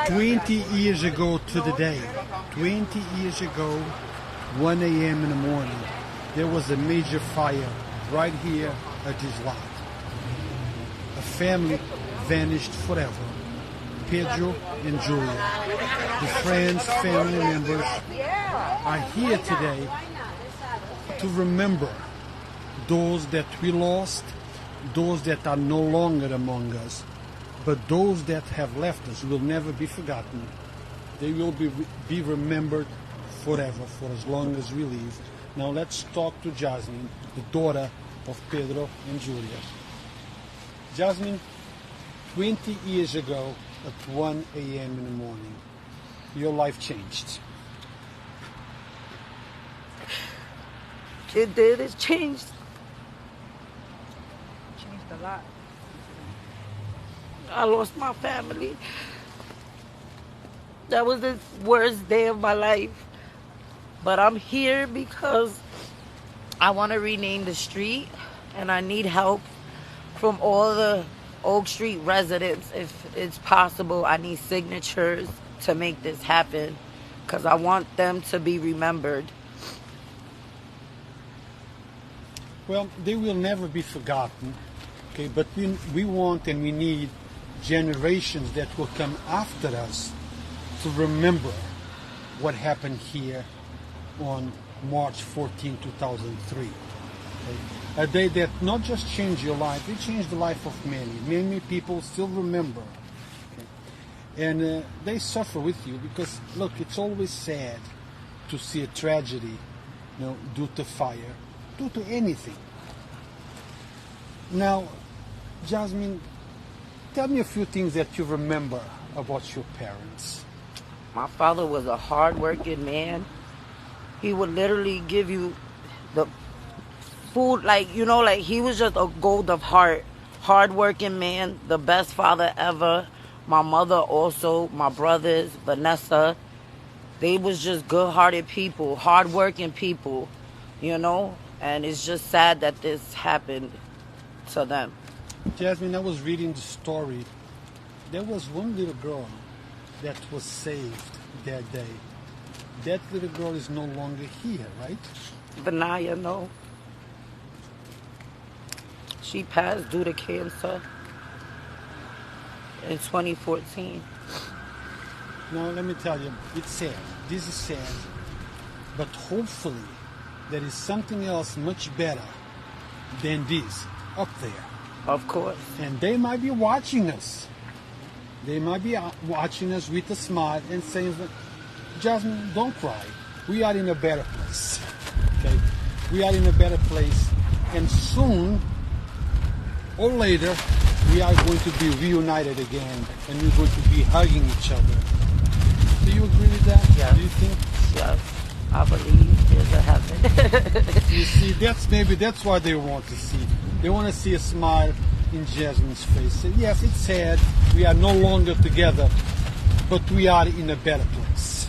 20 years ago to the day, 20 years ago, 1 a.m. in the morning, there was a major fire right here at this lot. A family vanished forever. Pedro and Julia, the friends, family members, are here today to remember those that we lost, those that are no longer among us, but those that have left us will never be forgotten. They will be remembered forever, for as long as we live. Now let's talk to Jasmine, the daughter of Pedro and Julia. Jasmine, 20 years ago at 1 a.m. in the morning, your life changed. It did. It changed. Changed a lot. I lost my family. That was the worst day of my life. But I'm here because I want to rename the street, and I need help from all the Oak Street residents. If it's possible, I need signatures to make this happen because I want them to be remembered. Well, they will never be forgotten, okay? But we want and we need generations that will come after us to remember what happened here on March 14, 2003. Okay? A day that not just changed your life, it changed the life of many. Many people still remember. Okay? And they suffer with you because, look, it's always sad to see a tragedy, due to fire, due to anything. Now, Jasmine, tell me a few things that you remember about your parents. My father was a hard-working man. He would literally give you the food, like he was just a gold of heart. Hard-working man, the best father ever. My mother also, my brothers, Vanessa, they was just good-hearted people, hard-working people, and it's just sad that this happened to them. Jasmine, I was reading the story. There was one little girl that was saved that day. That little girl is no longer here, right? Benaya, no. She passed due to cancer in 2014. Now, let me tell you, it's sad. This is sad. But hopefully, there is something else much better than this up there. Of course. And they might be watching us. They might be watching us with a smile and saying, Jasmine, don't cry. We are in a better place. Okay? We are in a better place. And soon, or later, we are going to be reunited again. And we're going to be hugging each other. Do you agree with that? Yes. Do you think? Yes. I believe there's a heaven. You see, that's what they want to see. They want to see a smile in Jasmine's face. Yes, it's sad. We are no longer together, but we are in a better place.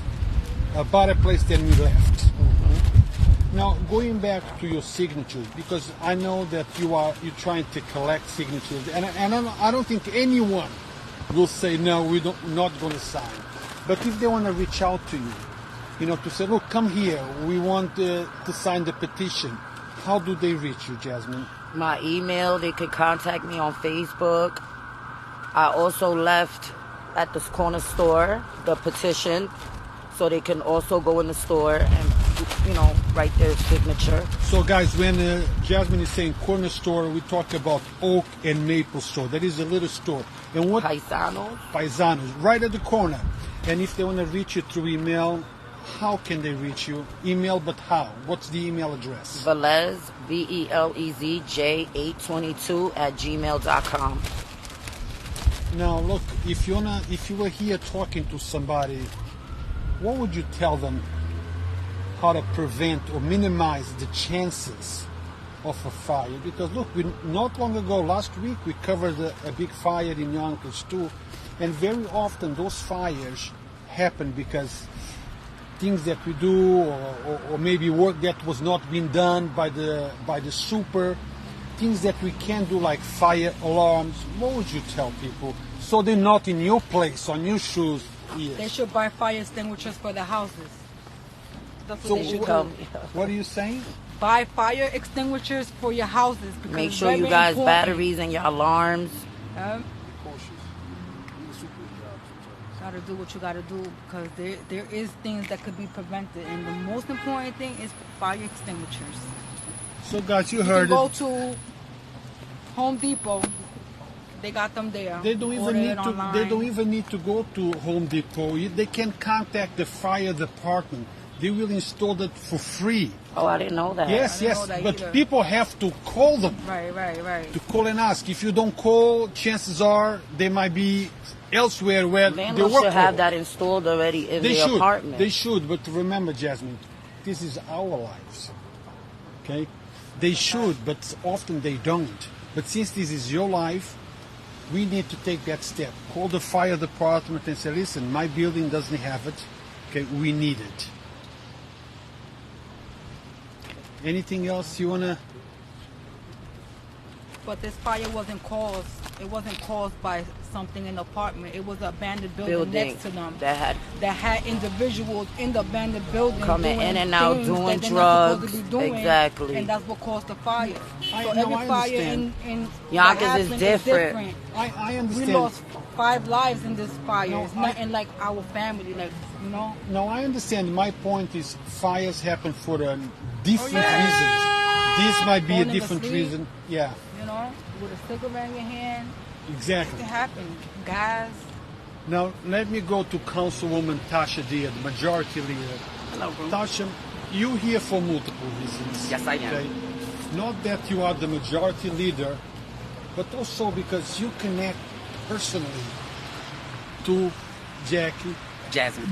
A better place than we left. Mm-hmm. Now, going back to your signatures, because I know that you're trying to collect signatures, and I don't think anyone will say, no, we're not going to sign. But if they want to reach out to you, to say, look, come here, we want to sign the petition, how do they reach you, Jasmine? My email, they could contact me on Facebook. I also left at this corner store the petition, so they can also go in the store and, write their signature. So guys, when Jasmine is saying corner store, we talk about Oak and Maple store. That is a little store. And what? Paisanos, right at the corner. And if they want to reach you through email, how can they reach you? Email, but how? What's the email address? Velez, VELEZJ 822 @gmail.com. Now, look, if you were here talking to somebody, what would you tell them how to prevent or minimize the chances of a fire? Because look, not long ago, last week, we covered a big fire in Yonkers too, and very often those fires happen because things that we do or maybe work that was not being done by the super, things that we can do, like fire alarms, what would you tell people so they're not in your place, on your shoes? Yes. They should buy fire extinguishers for their houses. That's what So they should tell do. me. what are you saying? Buy fire extinguishers for your houses. Because Make it's sure you very guys important. batteries and your alarms. Gotta do what you gotta do because there is things that could be prevented, and the most important thing is fire extinguishers. So guys, you You heard can go it. to Home Depot. They got them there. They don't even Order need it to. online. They don't even need to go to Home Depot. They can contact the fire department. They will install it for free. Oh, I didn't know that. Yes, didn't yes. know that But either. people have to call them. Right. To call and ask. If you don't call, chances are they might be elsewhere where they Landlords work. should have for. that installed already in They their should. apartment. They should. But remember, Jasmine, this is our lives. Okay? They should, but often they don't. But since this is your life, we need to take that step. Call the fire department and say, listen, my building doesn't have it. Okay, we need it. Anything else you want to? But this fire wasn't caused. It wasn't caused by something in the apartment. It was an abandoned building next to them that had individuals in the abandoned building coming doing in and out, things doing that they're not supposed drugs. to be doing, Exactly. and that's what caused the fire. I So know, every I fire understand. in Yonkers that is happened different. I We understand. lost 5 lives in this fire. No, It's nothing like our family, like, you know. No, I understand. My point is fires happen for different yeah. reasons. This might be a Falling different asleep. reason. Yeah, You know, with a cigarette in your hand, it exactly. can happen. Guys, Now, let me go to Councilwoman Tasha Dia, the majority leader. Hello, Bruce. Tasha, you here for multiple reasons. Yes, I am. Not that you are the majority leader, but also because you connect personally to Jackie,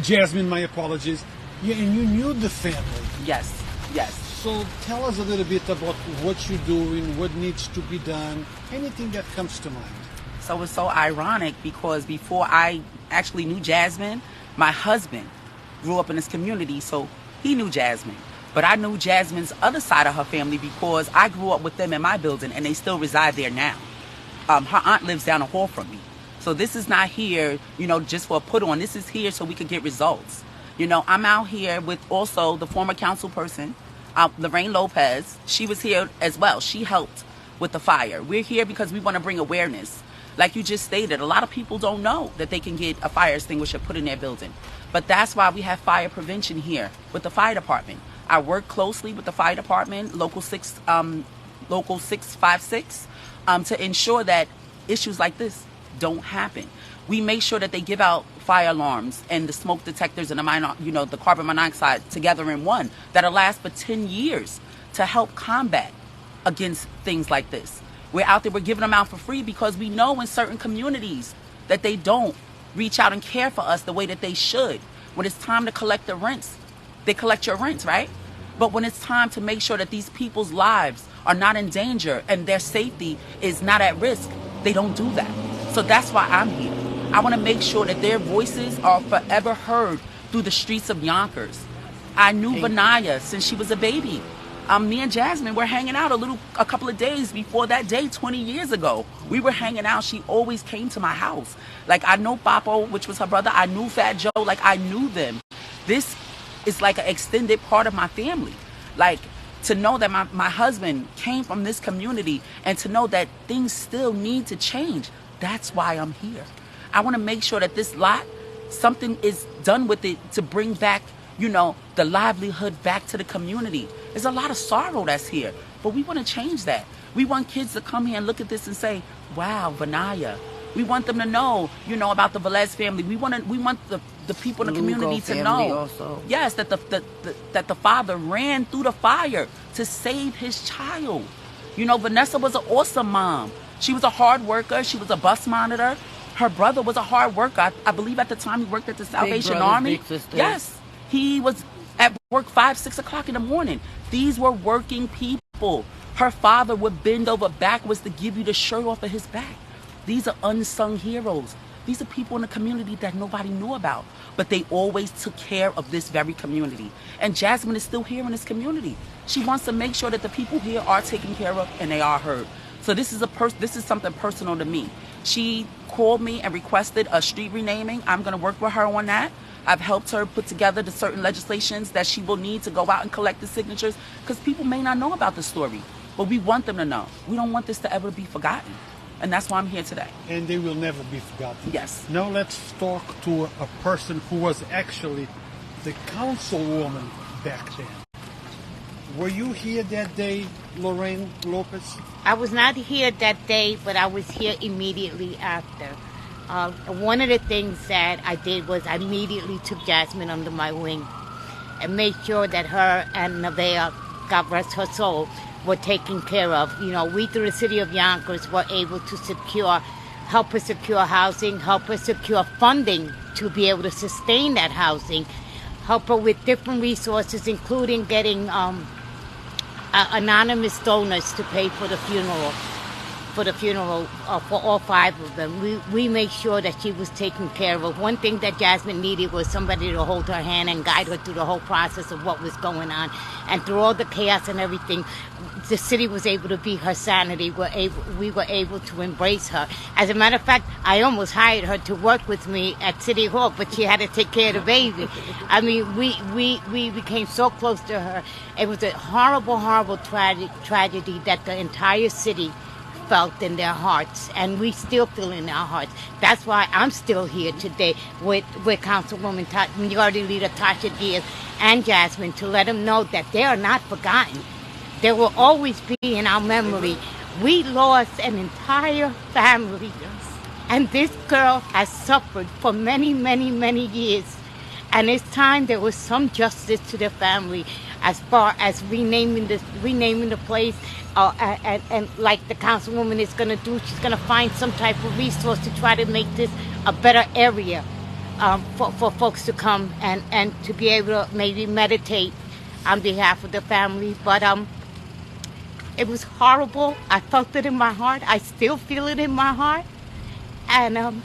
Jasmine, my apologies. Yeah, and you knew the family. Yes. So tell us a little bit about what you're doing, what needs to be done, anything that comes to mind. So it's so ironic because before I actually knew Jasmine, my husband grew up in this community, so he knew Jasmine. But I knew Jasmine's other side of her family because I grew up with them in my building and they still reside there now. Her aunt lives down the hall from me. So this is not here, just for a put on. This is here so we could get results. I'm out here with also the former council person, Lorraine Lopez. She was here as well. She helped with the fire. We're here because we want to bring awareness. Like you just stated, a lot of people don't know that they can get a fire extinguisher put in their building. But that's why we have fire prevention here with the fire department. I work closely with the fire department, local 656, to ensure that issues like this don't happen. We make sure that they give out fire alarms and the smoke detectors and the carbon monoxide together in one that'll last for 10 years to help combat against things like this. We're out there, we're giving them out for free because we know in certain communities that they don't reach out and care for us the way that they should. When it's time to collect the rents, they collect your rents, right? But when it's time to make sure that these people's lives are not in danger and their safety is not at risk, they don't do that. So that's why I'm here. I want to make sure that their voices are forever heard through the streets of Yonkers. I knew Vanaya since she was a baby. Me and Jasmine were hanging out a couple of days before that day 20 years ago. We were hanging out. She always came to my house. Like, I know Papo, which was her brother. I knew Fat Joe. Like, I knew them. This is like an extended part of my family. Like, to know that my husband came from this community and to know that things still need to change. That's why I'm here. I want to make sure that this lot, something is done with it to bring back, the livelihood back to the community. There's a lot of sorrow that's here, but we want to change that. We want kids to come here and look at this and say, wow, Vanaya. We want them to know, about the Velez family. We want the people in the community to know, also. yes, that the father ran through the fire to save his child. Vanessa was an awesome mom. She was a hard worker. She was a bus monitor. Her brother was a hard worker. I believe at the time he worked at the Salvation Army. Big sister. Yes, he was at work 5, 6 o'clock in the morning. These were working people. Her father would bend over backwards to give you the shirt off of his back. These are unsung heroes. These are people in the community that nobody knew about, but they always took care of this very community. And Jasmine is still here in this community. She wants to make sure that the people here are taken care of and they are heard. So this is something personal to me. She called me and requested a street renaming. I'm going to work with her on that. I've helped her put together the certain legislations that she will need to go out and collect the signatures, because people may not know about the story, but we want them to know. We don't want this to ever be forgotten. And that's why I'm here today. And they will never be forgotten. Yes. Now let's talk to a person who was actually the councilwoman back then. Were you here that day, Lorraine Lopez? I was not here that day, but I was here immediately after. One of the things that I did was I immediately took Jasmine under my wing and made sure that her and Nevaeh, God rest her soul, were taken care of. You know, we through the city of Yonkers were able to help her secure housing, help her secure funding to be able to sustain that housing, help her with different resources, including getting anonymous donors to pay for the funeral. For all 5 of them. We made sure that she was taken care of. One thing that Jasmine needed was somebody to hold her hand and guide her through the whole process of what was going on. And through all the chaos and everything, the city was able to be her sanity. We were able to embrace her. As a matter of fact, I almost hired her to work with me at City Hall, but she had to take care of the baby. I mean, we became so close to her. It was a horrible, horrible tragedy that the entire city felt in their hearts, and we still feel in our hearts. That's why I'm still here today with Councilwoman Majority Leader Tasha Diaz and Jasmine, to let them know that they are not forgotten. They will always be in our memory. We lost an entire family, and this girl has suffered for many, many, many years. And it's time there was some justice to the family as far as renaming the place. And like the councilwoman is going to do, she's going to find some type of resource to try to make this a better area for folks to come and to be able to maybe meditate on behalf of the family. But it was horrible. I felt it in my heart. I still feel it in my heart. And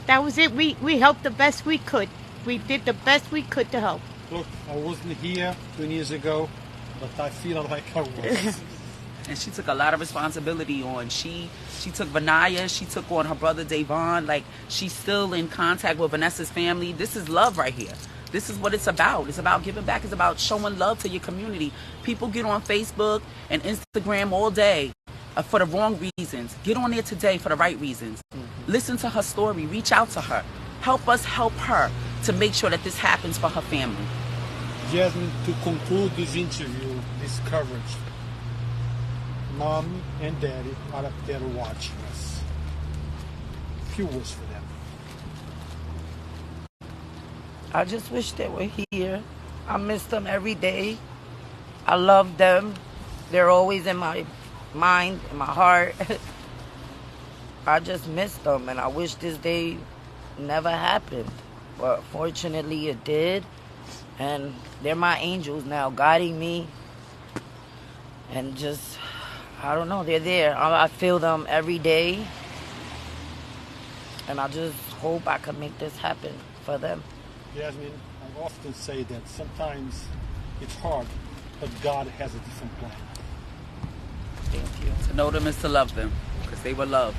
that was it. We helped the best we could. We did the best we could to help. Look, I wasn't here 20 years ago, but I feel like I was. And she took a lot of responsibility on. She took Vanaya, she took on her brother Davon. Like, she's still in contact with Vanessa's family. This is love right here. This is what it's about. It's about giving back. It's about showing love to your community. People get on Facebook and Instagram all day for the wrong reasons. Get on there today for the right reasons. Listen to her story. Reach out to her. Help us help her to make sure that this happens for her family. Jasmine, to conclude this interview, this coverage, Mom and Daddy are up there watching us. A few words for them. I just wish they were here. I miss them every day. I love them. They're always in my mind, in my heart. I just miss them, and I wish this day never happened. But fortunately it did. And they're my angels now, guiding me. And just, I don't know, they're there. I feel them every day. And I just hope I can make this happen for them. Jasmine, I often say that sometimes it's hard, but God has a different plan. Thank you. To know them is to love them, because they were loved.